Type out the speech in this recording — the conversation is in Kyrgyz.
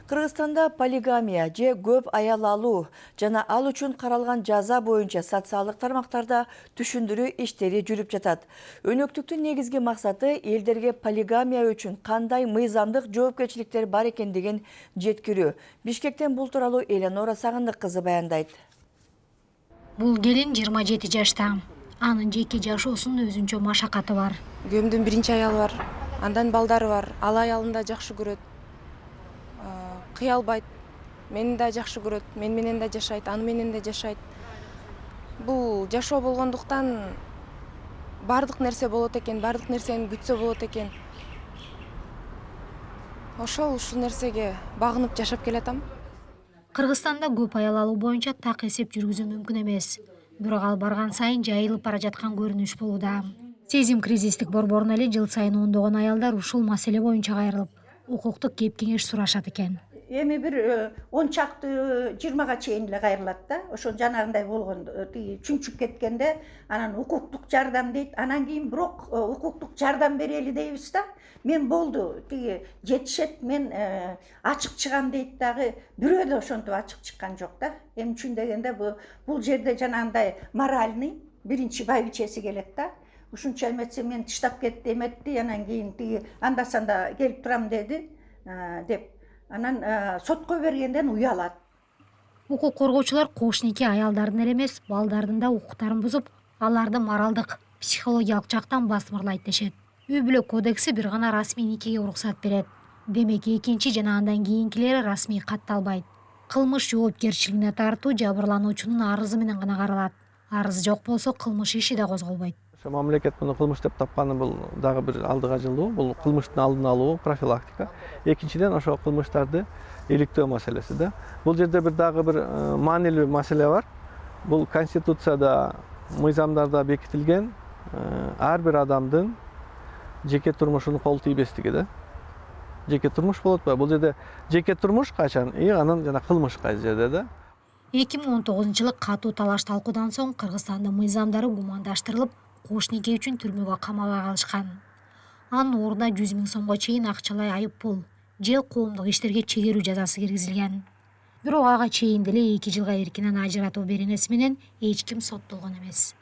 Кыргызстанда полигамия же көп аял алуу жана ал үчүн каралган жаза боюнча социалдык тармактарда түшүндүрүү иштери жүрүп жатат. Өнөктүктүн негизги максаты элдерге полигамия үчүн кандай мыйзамдык жоопкерчиликтер бар экендигин жеткирүү. Бишкектен бул тууралуу Эленора Сагындык кызы баяндайт. Бул келин 27 жашта. Анын жеке жашоосунун өзүнчө машакаты бар. Күйөөмдүн биринчи аялы бар, андан балдары бар. Ал аялын да жакшы көрөт. Кыялбайт. Мени да жакшы көрөт, мен менен да жашайт, аны менен да жашайт. Бул жашоо болгондуктан бардык нерсе болот экен, бардык нерсени күтсө болот экен. Ушул нерсеге багынып жашап келатам. Кыргызстанда көп аял алуу боюнча так эсеп жүргүзүү мүмкүн эмес. Бирок ал барган сайын жайылып бара жаткан көрүнүш болууда. Сезим кризистик борборуна эле жыл сайын ондогон аялдар ушул маселе боюнча кайрылып, укуктук кеп кеңеш сурашат экен. Эми бир 10 чакты 20га чейин эле кайрылат да. Ошо жанагындай болгон чүнчүп кеткенде анан укуктук жардам дейт. Анан кийин бирок укуктук жардам берели дейбиз да. Мен болду, жетишет, мен ачык чыгам дейт дагы. Бирөө да ошентип ачык чыккан жок да. Эми үчүн дегенде бул жерде жанагындай моральный биринчи байбичеси келет да. Ушунча эметсе мен тыштап кетти, эметти, анан кийин анда санда келип турам деди деп. Анан сотко бергенден уялат. Укук коргоочулар кош нике аялдардын эле эмес, балдардын да укуктарын бузуп, аларды моралдык, психологиялык жактан басмырлайт дешет. Үй бүлө кодекси бир гана расмий никеге уруксат берет. Демек экинчи жана андан кийинкилери расмий катталбайт. Кылмыш жоопкерчилигине тартуу жабырлануучунун арызы менен гана каралат. Арыз жок болсо кылмыш иши да козголбойт. Мамлекет муну кылмыш деп тапканы бул дагы бир алдыга жылуу, бул кылмыштын алдын алуу, профилактика. Экинчиден ошо кылмыштарды иликтөө маселеси да. Бул жерде дагы бир маанилүү маселе бар. Бул конституцияда, мыйзамдарда бекитилген ар бир адамдын жеке турмушунун кол тийбестиги да. Жеке турмуш болот ба? Бул жерде жеке турмуш качан? Анан жана кылмыш кайсы жерде да. 2019-жылы катуу талаш талкуудан соң Кыргызстандын мыйзамдары гумандаштырылып, кош нике үчүн түрмөгө камабай калышкан. Анын ордуна 100 000 сомго чейин акчалай айып пул же коомдук иштерге чегерүү жазасы киргизилген. Бирок ага чейин деле 2 жылга эркинен ажыратуу беренеси менен эч ким соттолгон эмес.